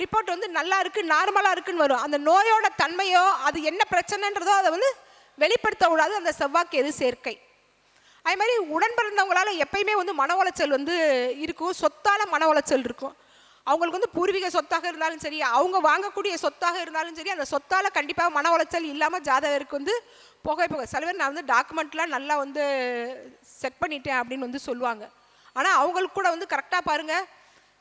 ரிப்போர்ட் வந்து நல்லா இருக்குது, நார்மலாக இருக்குன்னு வரும். அந்த நோயோட தன்மையோ அது என்ன பிரச்சனைன்றதோ அதை வந்து வெளிப்படுத்த கூடாது அந்த செவ்வாய் கேது சேர்க்கை. அதே மாதிரி உடன் பிறந்தவங்களால எப்பயுமே வந்து மன உளைச்சல் வந்து இருக்கும். சொத்தால் மன உளைச்சல் இருக்கும். அவங்களுக்கு வந்து பூர்வீக சொத்தாக இருந்தாலும் சரி, அவங்க வாங்கக்கூடிய சொத்தாக இருந்தாலும் சரி, அந்த சொத்தால் கண்டிப்பாக மன உளைச்சல் இல்லாமல் ஜாதகருக்கு வந்து போக சில பேர் நான் வந்து டாக்குமெண்ட்லாம் நல்லா வந்து செக் பண்ணிட்டேன் அப்படின்னு வந்து சொல்லுவாங்க. ஆனால் அவங்களுக்கு கூட வந்து கரெக்டாக பாருங்கள்,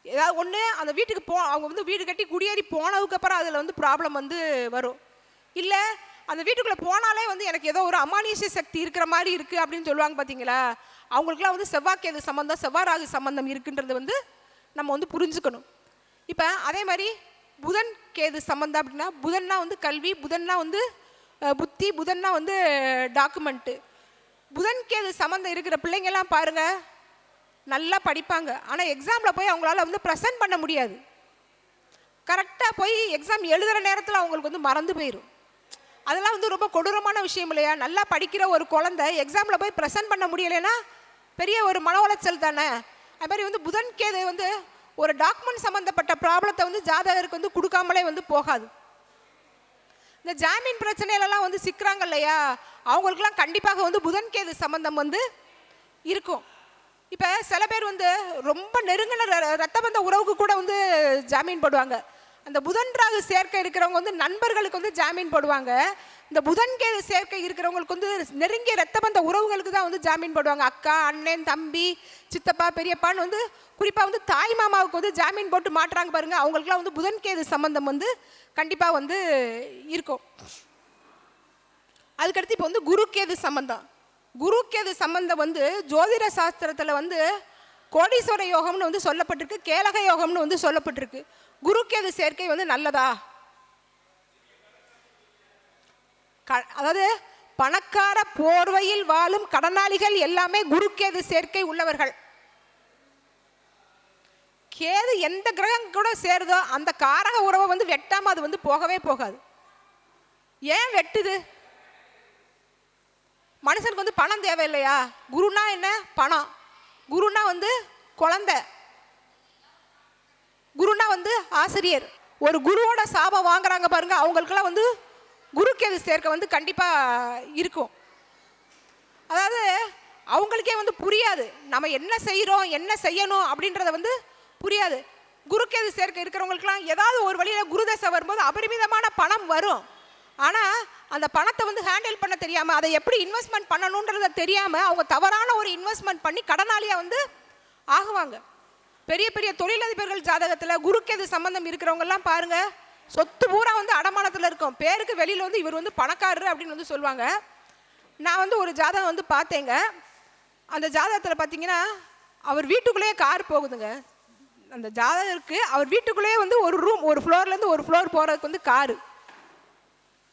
ஏதாவது ஒன்று அந்த வீட்டுக்கு அவங்க வந்து வீடு கட்டி குடியேறி போனதுக்கப்புறம் அதில் வந்து ப்ராப்ளம் வந்து வரும். இல்லை அந்த வீட்டுக்குள்ளே போனாலே வந்து எனக்கு ஏதோ ஒரு அமானுஷ்ய சக்தி இருக்கிற மாதிரி இருக்குது அப்படின்னு சொல்லுவாங்க. பார்த்தீங்களா, அவங்களுக்குலாம் வந்து செவ்வாய் கேது சம்மந்தம், செவ்வாய் ராகு சம்மந்தம் இருக்குன்றது வந்து நம்ம வந்து புரிஞ்சுக்கணும். இப்போ அதே மாதிரி புதன் கேது சம்மந்தம் அப்படின்னா, புதன்னா வந்து கல்வி, புதன்னா வந்து புத்தி, புதன்னா வந்து டாக்குமெண்ட்டு. புதன் கேது சம்மந்தம் இருக்கிற பிள்ளைங்கள்லாம் பாருங்கள் நல்லா படிப்பாங்க. ஆனால் எக்ஸாமில் போய் அவங்களால வந்து ப்ரெசென்ட் பண்ண முடியாது. கரெக்டாக போய் எக்ஸாம் எழுதுகிற நேரத்தில் அவங்களுக்கு வந்து மறந்து போயிடும். அதெல்லாம் வந்து ரொம்ப கொடூரமான விஷயம் இல்லையா? நல்லா படிக்கிற ஒரு குழந்தை எக்ஸாமில் போய் ப்ரெசென்ட் பண்ண முடியலைன்னா பெரிய ஒரு மன உளைச்சல் தானே. அது மாதிரி வந்து புதன் கேது வந்து ஒரு டாக்குமெண்ட் சம்மந்தப்பட்ட ப்ராப்ளத்தை வந்து ஜாதகருக்கு வந்து கொடுக்காமலே வந்து போகாது. இந்த ஜாமீன் பிரச்சனையிலலாம் வந்து சிக்கிறாங்க இல்லையா, அவங்களுக்குலாம் கண்டிப்பாக வந்து புதன் கேது சம்மந்தம் வந்து இருக்கும். இப்போ சில பேர் வந்து ரொம்ப நெருங்கின ரத்த பந்த உறவுக்கு கூட வந்து ஜாமீன் போடுவாங்க. அந்த புதன் ராகு சேர்க்கை இருக்கிறவங்க வந்து நண்பர்களுக்கு வந்து ஜாமீன் போடுவாங்க. இந்த புதன் கேது சேர்க்கை இருக்கிறவங்களுக்கு வந்து நெருங்கிய ரத்த பந்த உறவுகளுக்கு தான் வந்து ஜாமீன் போடுவாங்க. அக்கா, அண்ணன், தம்பி, சித்தப்பா, பெரியப்பான்னு வந்து குறிப்பாக வந்து தாய் மாமாவுக்கு வந்து ஜாமீன் போட்டு மாட்டுறாங்க பாருங்கள். அவங்களுக்குலாம் வந்து புதன் கேது சம்பந்தம் வந்து கண்டிப்பாக வந்து இருக்கும். அதுக்கடுத்து இப்போ வந்து குரு கேது சம்பந்தம். குரு கேது சம்பந்தம் வந்து ஜோதிட சாஸ்திரத்தில் வந்து கோடீஸ்வர யோகம்னு வந்து சொல்லப்பட்டிருக்கு, கேலக யோகம்னு வந்து சொல்லப்பட்டிருக்கு. குரு கேது சேர்க்கை வந்து நல்லதா? அதாவது பணக்கார போர்வையில் வாழும் கடனாளிகள் எல்லாமே குரு கேது சேர்க்கை உள்ளவர்கள். கேது எந்த கிரகம் கூட சேருதோ அந்த காரக உறவை வந்து வெட்டாம அது வந்து போகவே போகாது. ஏன் வெட்டுது? மனுஷனுக்கு வந்து பணம் தேவையில்லையா? குருனா என்ன? பணம். குருனா வந்து குழந்தை, குருனா வந்து ஆசிரியர். ஒரு குருவோட சாபம் வாங்குறாங்க பாருங்க, அவங்களுக்கெல்லாம் வந்து குரு கேது சேர்க்கை வந்து கண்டிப்பாக இருக்கும். அதாவது அவங்களுக்கே வந்து புரியாது நம்ம என்ன செய்கிறோம், என்ன செய்யணும் அப்படின்றத வந்து புரியாது. குருக்கேது சேர்க்கை இருக்கிறவங்களுக்குலாம் ஏதாவது ஒரு வழியில் குருதசை வரும்போது அபரிமிதமான பணம் வரும். ஆனால் அந்த பணத்தை வந்து ஹேண்டில் பண்ண தெரியாமல், அதை எப்படி இன்வெஸ்ட்மெண்ட் பண்ணணுன்றதை தெரியாமல் அவங்க தவறான ஒரு இன்வெஸ்ட்மெண்ட் பண்ணி கடனாளியாக வந்து ஆகுவாங்க. பெரிய பெரிய தொழிலதிபர்கள் ஜாதகத்தில் குருக்கேது சம்பந்தம் இருக்கிறவங்கெல்லாம் பாருங்க, சொத்து பூரா வந்து அடமானத்தில் இருக்கும். பேருக்கு வெளியில் வந்து இவர் வந்து பணக்காரர் அப்படின்னு வந்து சொல்லுவாங்க. நான் வந்து ஒரு ஜாதகம் வந்து பார்த்தேங்க. அந்த ஜாதகத்தில் பார்த்தீங்கன்னா அவர் வீட்டுக்குள்ளேயே கார் போகுதுங்க. அந்த ஜாதகருக்கு அவர் வீட்டுக்குள்ளேயே வந்து ஒரு ரூம், ஒரு ஃப்ளோர்லேருந்து ஒரு ஃப்ளோர் போகிறதுக்கு வந்து காரு.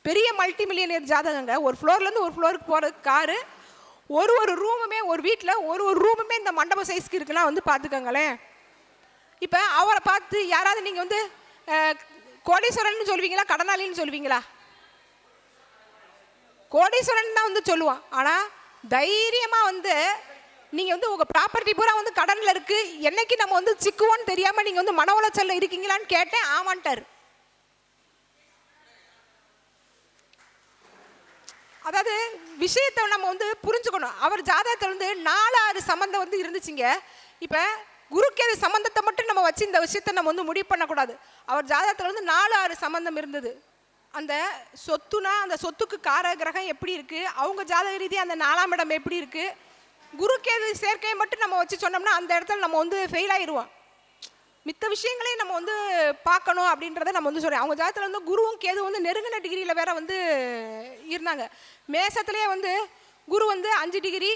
பெரிய மல்டி மில்லியனியர் ஜாதகங்க. ஒரு ஃப்ளோர்லேருந்து ஒரு ஃப்ளோருக்கு போகிறதுக்கு காரு. ஒரு ரூமுமே, ஒரு வீட்டில் ஒரு ரூமுமே இந்த மண்டப சைஸ்க்கு இருக்குன்னா வந்து பார்த்துக்கோங்களேன். இப்போ அவரை பார்த்து யாராவது நீங்கள் வந்து கோடீஸ்வரன் சொல்லுவீங்களா, கடனாளின்னு சொல்லுவீங்களா? கோடீஸ்வரன் தான் வந்து சொல்லுவான். ஆனால் தைரியமாக வந்து நீங்கள் வந்து உங்கள் ப்ராப்பர்ட்டி பூரா வந்து கடனில் இருக்குது, என்னைக்கு நம்ம வந்து சிக்குவோன்னு தெரியாமல் நீங்கள் வந்து மன உளைச்சலில் இருக்கீங்களான்னு கேட்டேன். ஆமான்ட்டார். அதாவது விஷயத்தை நம்ம வந்து புரிஞ்சுக்கணும். அவர் ஜாதகத்தில் வந்து 4-6 சம்பந்தம் வந்து இருந்துச்சுங்க. இப்போ குருக்கேது சம்பந்தத்தை மட்டும் நம்ம வச்சு இந்த விஷயத்தை நம்ம வந்து முடிவு பண்ணக்கூடாது. அவர் ஜாதகத்தில் வந்து 4-6 சம்பந்தம் இருந்தது. அந்த சொத்துனா அந்த சொத்துக்கு கார கிரகம் எப்படி இருக்குது, அவங்க ஜாதக ரீதியாக அந்த 4ஆம் இடம் எப்படி இருக்குது, குருக்கேது சேர்க்கையை மட்டும் நம்ம வச்சு சொன்னோம்னா அந்த இடத்துல நம்ம வந்து ஃபெயில் ஆயிடுவோம். மித்த விஷயங்களையும் நம்ம வந்து பார்க்கணும் அப்படின்றத நம்ம வந்து சொல்கிறேன். அவங்க ஜாதகத்தில் வந்து குருவும் கேது வந்து நெருங்கின டிகிரியில் வேற வந்து இருந்தாங்க. மேசத்துலேயே வந்து குரு வந்து 5 டிகிரி,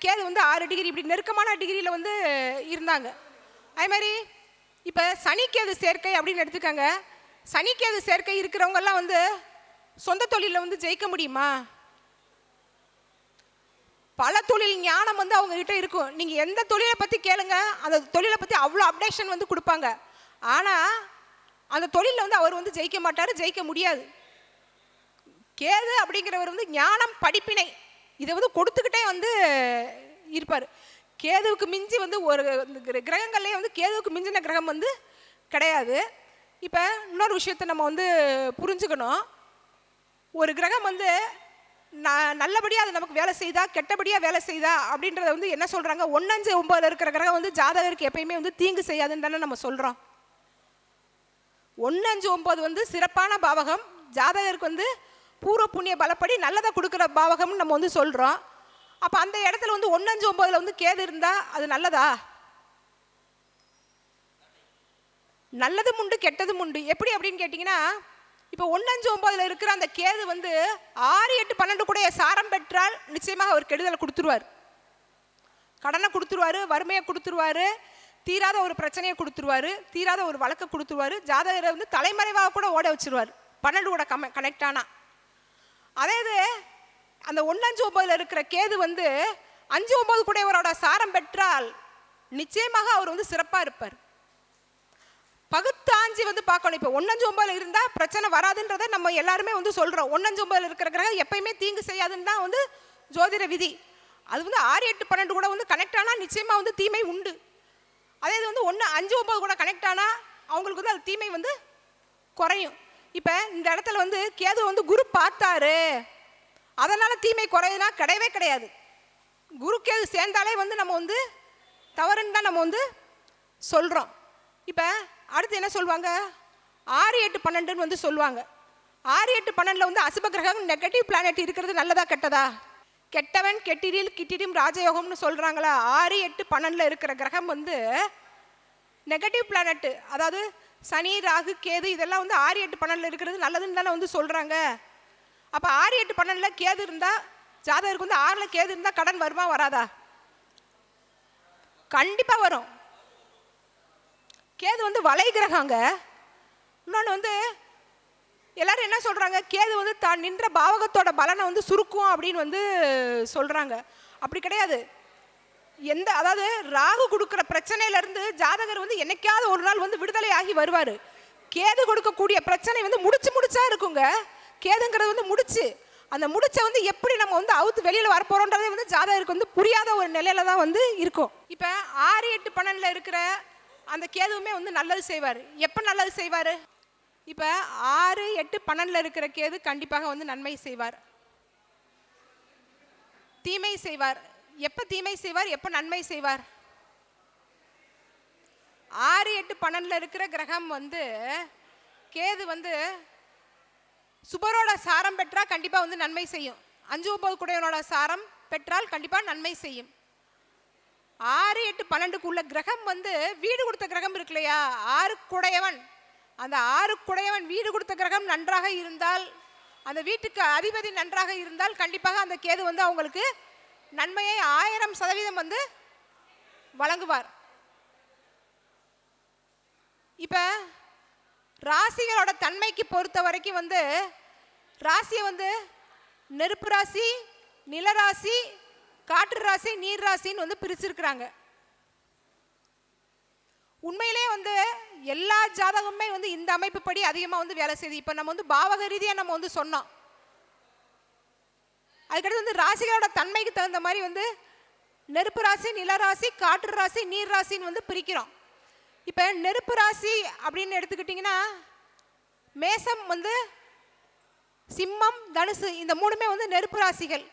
கேது வந்து 6 டிகிரி, இப்படி நெருக்கமான டிகிரியில் வந்து இருந்தாங்க. அதே மாதிரி இப்போ சனிக்கேது சேர்க்கை அப்படின்னு எடுத்துக்காங்க. சனிக்கேது சேர்க்கை இருக்கிறவங்கெல்லாம் வந்து சொந்த தொழிலில் வந்து ஜெயிக்க முடியுமா? பல தொழில் ஞானம் வந்து அவங்க கிட்ட இருக்கும். நீங்கள் எந்த தொழிலை பற்றி கேளுங்க, அந்த தொழிலை பற்றி அவ்வளோ அப்டேஷன் வந்து கொடுப்பாங்க. ஆனால் அந்த தொழிலில் வந்து அவர் வந்து ஜெயிக்க மாட்டார், ஜெயிக்க முடியாது. கேது அப்படிங்கிறவர் வந்து ஞானம், படிப்பினை இதை வந்து கொடுத்துக்கிட்டே வந்து இருப்பார். கேதுவுக்கு மிஞ்சி வந்து ஒரு கிரகங்கள்லேயே வந்து கேதுவுக்கு மிஞ்சின கிரகம் வந்து கிடையாது. இப்போ இன்னொரு விஷயத்தை நம்ம வந்து புரிஞ்சுக்கணும். ஒரு கிரகம் வந்து நல்லபடியாக அது நமக்கு வேலை செய்தா, கெட்டபடியாக வேலை செய்தா அப்படின்றத வந்து என்ன சொல்கிறாங்க, 1, 5, 9 இருக்கிற கிரகம் வந்து ஜாதகருக்கு எப்பயுமே வந்து தீங்கு செய்யாதுன்னு தானே நம்ம சொல்கிறோம். 1, 5, 9 வந்து சிறப்பான பாவகம், ஜாதகருக்கு வந்து பூர்வ புண்ணிய பலப்படி நல்லதை கொடுக்குற பாவகம்னு நம்ம வந்து சொல்கிறோம். அப்போ அந்த இடத்துல வந்து 1, 5, 9 வந்து கேது இருந்தால் அது நல்லதா? நல்லதும் உண்டு, கெட்டதும் உண்டு. எப்படி அப்படின்னு கேட்டிங்கன்னா, இப்போ 1, 5, 9 இருக்கிற அந்த கேது வந்து 6, 8, 12 கூட சாரம் பெற்றால் நிச்சயமாக அவர் கெடுதலை கொடுத்துருவார். கடனை கொடுத்துருவாரு, வறுமையை கொடுத்துருவாரு, தீராத ஒரு பிரச்சனையை கொடுத்துருவாரு, தீராத ஒரு வழக்கை கொடுத்துருவாரு. ஜாதகரை வந்து தலைமறைவாக கூட ஓட வச்சிருவார் 12 கூட கனெக்ட் ஆனா. அதே இது அந்த 1, 5, 9 இருக்கிற கேது வந்து 5, 9 கூட இவரோட சாரம் பெற்றால் நிச்சயமாக அவர் வந்து சிறப்பாக இருப்பார். பகுத்தாஞ்சி வந்து பார்க்கணும். இப்போ 1, 5, 9 இருந்தால் பிரச்சனை வராதுன்றதை நம்ம எல்லாருமே வந்து சொல்கிறோம். 1, 5, 9 இருக்கிற கிரகம் எப்பயுமே தீங்கு செய்யாதுன்னு தான் வந்து ஜோதிட விதி. அது வந்து 6, 8, 12 கூட வந்து கனெக்ட் ஆனால் நிச்சயமாக வந்து தீமை உண்டு. அதே இது வந்து 1, 5, 9 கூட கனெக்ட் ஆனால் அவங்களுக்கு வந்து அது தீமை வந்து குறையும். இப்போ இந்த இடத்துல வந்து கேது வந்து குரு பார்த்தாரு, அதனால் தீமை குறையுதுன்னா கிடையவே கிடையாது. குரு கேது சேர்ந்தாலே வந்து நம்ம வந்து தவறுன்னு தான் நம்ம வந்து சொல்கிறோம். இப்போ அடுத்து என்ன சொல்லுவாங்க, 6, 8, 12 வந்து சொல்லுவாங்க. 6, 8, 12 வந்து அசுப கிரகம், நெகட்டிவ் பிளானட் இருக்கிறது நல்லதா கெட்டதா? கெட்டவன் கெட்டிடில் கிட்டிடும் ராஜயோகம்னு சொல்கிறாங்களா. 6, 8, 12 இருக்கிற கிரகம் வந்து நெகட்டிவ் பிளானட்டு, அதாவது சனி, ராகு, கேது இதெல்லாம் வந்து 6, 8, 12 இருக்கிறது நல்லதுன்னு தானே வந்து சொல்கிறாங்க. அப்போ 6, 8, 12 கேது இருந்தால், ஜாதகருக்கு வந்து 6ல் கேது இருந்தால் கடன் வருமா வராதா? கண்டிப்பாக வரும். கேது வந்து வலை கிரகங்க. இன்னொன்று வந்து எல்லாரும் என்ன சொல்கிறாங்க, கேது வந்து தான் நின்ற பாவகத்தோட பலனை வந்து சுருக்கும் அப்படின்னு வந்து சொல்கிறாங்க. அப்படி கிடையாது. அதாவது ராகு கொடுக்குற பிரச்சனையிலேருந்து ஜாதகர் வந்து என்னைக்காவது ஒரு நாள் வந்து விடுதலை ஆகி வருவார். கேது கொடுக்கக்கூடிய பிரச்சனை வந்து முடிச்சா இருக்குங்க. கேதுங்கிறது வந்து முடிச்சு, அந்த முடிச்சை வந்து எப்படி நம்ம வந்து அவுத்து வெளியில் வரப்போகிறோன்றதே வந்து ஜாதகருக்கு வந்து புரியாத ஒரு நிலையில தான் வந்து இருக்கும். இப்போ 6, 8, 12 இருக்கிற அந்த கேதுவுமே வந்து நல்லது செய்வார். எப்போ நல்லது செய்வார்? இப்போ 6, 8, 12 இருக்கிற கேது கண்டிப்பாக வந்து நன்மை செய்வார். தீமை செய்வார். எப்போ தீமை செய்வார், எப்போ நன்மை செய்வார்? 6, 8 12 இருக்கிற கிரகம் வந்து கேது வந்து சுபரோட சாரம் பெற்றால் கண்டிப்பாக வந்து நன்மை செய்யும். 5 9 குடையவனோட சாரம் பெற்றால் கண்டிப்பாக நன்மை செய்யும். 6 8 12க்கு உள்ள கிரகம் வந்து வீடு கொடுத்த கிரகம் இருக்கு இல்லையா, 6 குடையவன், அந்த 6 குடையவன் வீடு கொடுத்த கிரகம் நன்றாக இருந்தால், அந்த வீட்டுக்கு அதிபதி நன்றாக இருந்தால் கண்டிப்பாக அந்த கேது வந்து அவங்களுக்கு நன்மையை 1000% வந்து வழங்குவார். இப்போ ராசிகளோட தன்மைக்கு பொறுத்த வரைக்கும் வந்து ராசியை வந்து நெருப்பு ராசி, நிலராசி, காற்று ராசி, நீர் ராசின்னு வந்து பிரிச்சிருக்கிறாங்க. உண்மையிலே வந்து எல்லா ஜாதகமுமே வந்து இந்த அமைப்பு படி அதிகமாக வந்து வேலை செய்யுது. இப்போ நம்ம வந்து பாவக ரீதியாக நம்ம வந்து சொன்னோம். அதுக்கடுத்து வந்து ராசிகளோட தன்மைக்கு தகுந்த மாதிரி வந்து நெருப்பு ராசி, நிலராசி, காற்று ராசி, நீர் ராசின்னு வந்து பிரிக்கிறோம். இப்போ நெருப்பு ராசி அப்படின்னு எடுத்துக்கிட்டிங்கன்னா மேசம் வந்து சிம்மம், தனுசு இந்த மூணுமே வந்து நெருப்பு ராசிகள்.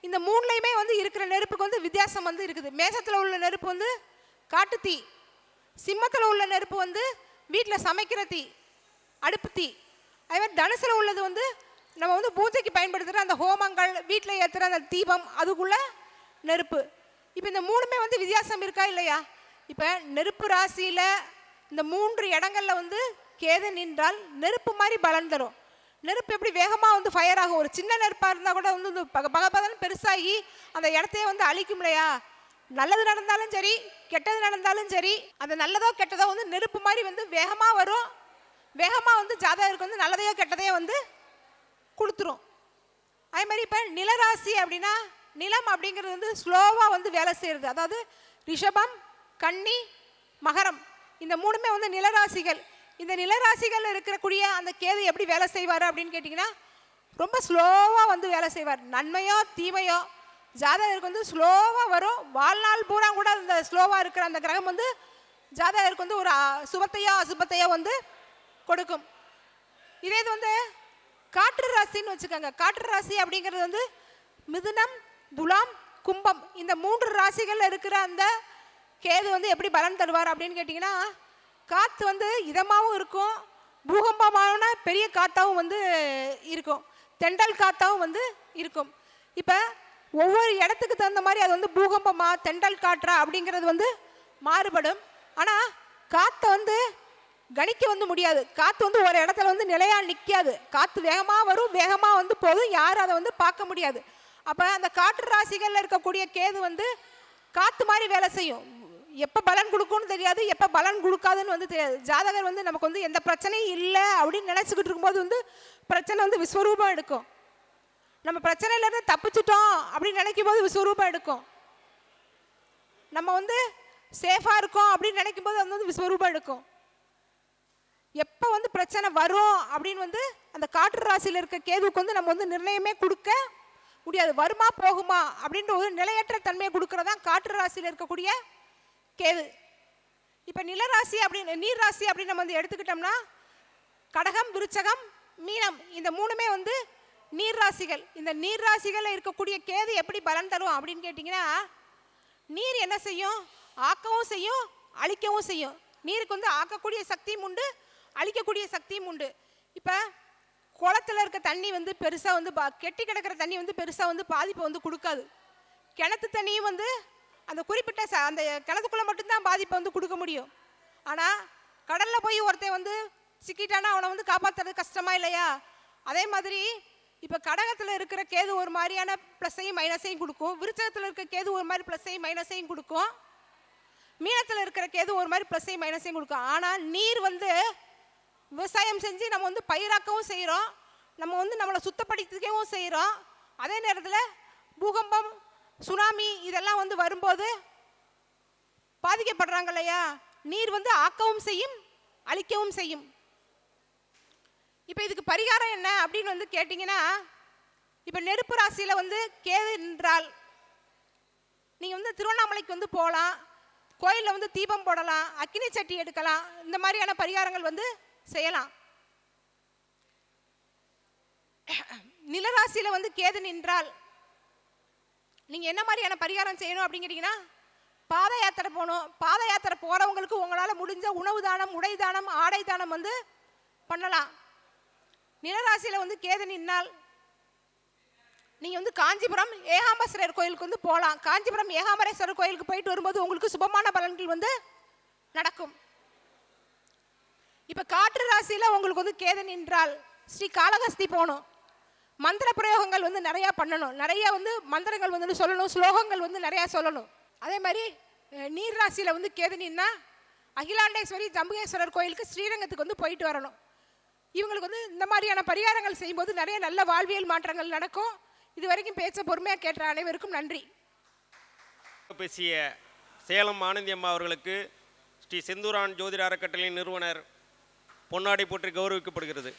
இந்த மூணுலையுமே வந்து இருக்கிற நெருப்புக்கு வந்து வித்தியாசம் வந்து இருக்குது. மேசத்தில் உள்ள நெருப்பு வந்து காட்டு தீ, சிம்மத்தில் உள்ள நெருப்பு வந்து வீட்டில் சமைக்கிற தீ, அடுப்பு தீ. அதே மாதிரி தனுசில் உள்ளது வந்து நம்ம வந்து பூஜைக்கு பயன்படுத்துகிற அந்த ஹோமங்கள், வீட்டில் ஏற்றுற அந்த தீபம், அதுக்குள்ள நெருப்பு. இப்போ இந்த மூணுமே வந்து வித்தியாசம் இருக்கா இல்லையா? இப்போ நெருப்பு ராசியில் இந்த 3 இடங்கள்ல வந்து கேது நின்றால் நெருப்பு மாதிரி பலன் தரும். நெருப்பு எப்படி வேகமாக வந்து ஃபயர் ஆகும், ஒரு சின்ன நெருப்பாக இருந்தால் கூட வந்து பகபகன்னு பெருசாகி அந்த இடத்தையே வந்து அழிக்கும் இல்லையா? நல்லது நடந்தாலும் சரி, கெட்டது நடந்தாலும் சரி, அந்த நல்லதோ கெட்டதோ வந்து நெருப்பு மாதிரி வந்து வேகமாக வரும். வேகமாக வந்து ஜாதகருக்கு வந்து நல்லதையோ கெட்டதையோ வந்து கொடுத்துரும். அதே மாதிரி இப்போ நிலராசி அப்படின்னா நிலம் அப்படிங்கிறது வந்து ஸ்லோவாக வந்து வேலை செய்கிறது. அதாவது ரிஷபம், கன்னி, மகரம் இந்த மூணுமே வந்து நிலராசிகள். இந்த நிலராசிகள் இருக்கக்கூடிய அந்த கேது எப்படி வேலை செய்வார் அப்படின்னு கேட்டிங்கன்னா ரொம்ப ஸ்லோவாக வந்து வேலை செய்வார். நன்மையோ தீமையோ ஜாதகருக்கு வந்து ஸ்லோவாக வரும். வாழ்நாள் பூரா கூட அந்த ஸ்லோவாக இருக்கிற அந்த கிரகம் வந்து ஜாதகருக்கு வந்து ஒரு சுபத்தையோ அசுபத்தையோ வந்து கொடுக்கும். இதே இது வந்து காற்று ராசின்னு வச்சுக்கோங்க. காற்று ராசி அப்படிங்கிறது வந்து மிதுனம், துலாம், கும்பம் இந்த 3 ராசிகள் இருக்கிற அந்த கேது வந்து எப்படி பலன் தருவார் அப்படின்னு கேட்டிங்கன்னா காற்று வந்து இதமாகவும் இருக்கும், பூகம்பமான பெரிய காற்றாகவும் வந்து இருக்கும், தெண்டல் காற்றாகவும் வந்து இருக்கும். இப்போ ஒவ்வொரு இடத்துக்கு தகுந்த மாதிரி அது வந்து பூகம்பமா தெண்டல் காற்றா அப்படிங்கிறது வந்து மாறுபடும். ஆனால் காற்றை வந்து கணிக்க வந்து முடியாது. காற்று வந்து ஒரு இடத்துல வந்து நிலையாக நிற்காது. காற்று வேகமாக வரும், வேகமாக வந்து போதும், யாரும் அதை வந்து பார்க்க முடியாது. அப்போ அந்த காற்று ராசிகளில் இருக்கக்கூடிய கேது வந்து காற்று மாதிரி வேலை செய்யும். எப்போ பலன் கொடுக்கும்னு தெரியாது, எப்போ பலன் கொடுக்காதுன்னு வந்து தெரியாது. ஜாதகர் வந்து நமக்கு வந்து எந்த பிரச்சனையும் இல்லை அப்படின்னு நினச்சிக்கிட்டு இருக்கும்போது வந்து பிரச்சனை வந்து விஸ்வரூபம் எடுக்கும். நம்ம பிரச்சனையிலேருந்து தப்பிச்சிட்டோம் அப்படின்னு நினைக்கும் போது விஸ்வரூபம் எடுக்கும். நம்ம வந்து சேஃபாக இருக்கோம் அப்படின்னு நினைக்கும் போது அது வந்து விஸ்வரூபம் எடுக்கும். எப்போ வந்து பிரச்சனை வரும் அப்படின்னு வந்து அந்த காற்று ராசியில் இருக்க கேதுவுக்கு வந்து நம்ம வந்து நிர்ணயமே கொடுக்க முடியாது. வருமா போகுமா அப்படின்ற ஒரு நிலையற்ற தன்மையை கொடுக்கறதான் காற்று ராசியில் இருக்கக்கூடிய கேது. இப்போ நிலராசி அப்படின்னு நீர் ராசி அப்படின்னு நம்ம வந்து எடுத்துக்கிட்டோம்னா கடகம், விருச்சகம், மீனம் இந்த மூணுமே வந்து நீர் ராசிகள். இந்த நீர் ராசிகளில் இருக்கக்கூடிய கேது எப்படி பலன் தரும் அப்படின்னு கேட்டிங்கன்னா நீர் என்ன செய்யும்? ஆக்கவும் செய்யும், அழிக்கவும் செய்யும். நீருக்கு வந்து ஆக்கக்கூடிய சக்தியும் உண்டு, அழிக்கக்கூடிய சக்தியும் உண்டு. இப்போ குளத்தில் இருக்க தண்ணி வந்து பெருசாக வந்து கெட்டி கிடக்கிற தண்ணி வந்து பெருசாக வந்து பாதிப்பை வந்து கொடுக்காது. கிணத்து தண்ணியும் வந்து அந்த குறிப்பிட்ட அந்த கிணத்துக்குள்ளே மட்டும்தான் பாதிப்பை வந்து கொடுக்க முடியும். ஆனால் கடலில் போய் ஒருத்தன் வந்து சிக்கிட்டானா அவனை வந்து காப்பாற்றுறது கஷ்டமா இல்லையா? அதே மாதிரி இப்போ கடகத்தில் இருக்கிற கேது ஒரு மாதிரியான ப்ளஸ்ஸையும் மைனஸையும் கொடுக்கும், விருச்சகத்தில் இருக்கிற கேது ஒரு மாதிரி ப்ளஸ்ஸையும் மைனஸையும் கொடுக்கும், மீனத்தில் இருக்கிற கேது ஒரு மாதிரி ப்ளஸ்ஸையும் மைனஸையும் கொடுக்கும். ஆனால் நீர் வந்து விவசாயம் செஞ்சு நம்ம வந்து பயிராக்கவும் செய்கிறோம், நம்ம வந்து நம்மளை சுத்தப்படுத்திக்கவும் செய்கிறோம். அதே நேரத்தில் பூகம்பம், சுனாமி இதெல்லாம் வந்து வரும்போது பாதிக்கப்படுறாங்க இல்லையா? நீர் வந்து ஆக்கவும் செய்யும், அழிக்கவும் செய்யும். இப்போ இதுக்கு பரிகாரம் என்ன அப்படின்னு வந்து கேட்டிங்கன்னா இப்போ நெருப்பு ராசியில் வந்து கேது என்றால் நீங்கள் வந்து திருவண்ணாமலைக்கு வந்து போகலாம், கோயிலில் வந்து தீபம் போடலாம், அக்கினி சட்டி எடுக்கலாம், இந்த மாதிரியான பரிகாரங்கள் வந்து செய்யலாம். நிலராசியில் வந்து கேது நின்றால் நீங்கள் என்ன மாதிரியான பரிகாரம் செய்யணும் அப்படின்னு கேட்டிங்கன்னா பாத யாத்திரை போகணும். பாத யாத்திரை போகிறவங்களுக்கு உங்களால் முடிஞ்ச உணவு தானம், உடை தானம், ஆடை தானம் வந்து பண்ணலாம். நிலராசியில் வந்து கேது நின்னால் நீங்கள் வந்து காஞ்சிபுரம் ஏகாம்பரேஸ்வரர் கோயிலுக்கு வந்து போகலாம். காஞ்சிபுரம் ஏகாம்பரேஸ்வரர் கோயிலுக்கு போயிட்டு வரும்போது உங்களுக்கு சுபமான பலன்கள் வந்து நடக்கும். இப்போ காற்று ராசியில் உங்களுக்கு வந்து கேது நின்றால் ஸ்ரீ காளஹஸ்தி போகணும். மந்திர பிரயோகங்கள் வந்து நிறையா பண்ணணும். நிறைய வந்து மந்திரங்கள் வந்து சொல்லணும், ஸ்லோகங்கள் வந்து நிறையா சொல்லணும். அதே மாதிரி நீர் ராசியில் வந்து கேது நின்னா அகிலாண்டேஸ்வரி ஜம்புகேஸ்வரர் கோயிலுக்கு ஸ்ரீரங்கத்துக்கு வந்து போயிட்டு வரணும். இவங்களுக்கு வந்து இந்த மாதிரியான பரிகாரங்கள் செய்யும்போது நிறைய நல்ல வாழ்வியல் மாற்றங்கள் நடக்கும். இது வரைக்கும் பேச்ச பொறுமையாக கேட்ட அனைவருக்கும் நன்றி. பேசிய சேலம் ஆனந்தி அம்மா அவர்களுக்கு ஸ்ரீ செந்தூரான் ஜோதிட அறக்கட்டளையின் நிறுவனர் பொன்னாடை போற்றி கௌரவிக்கப்படுகிறது.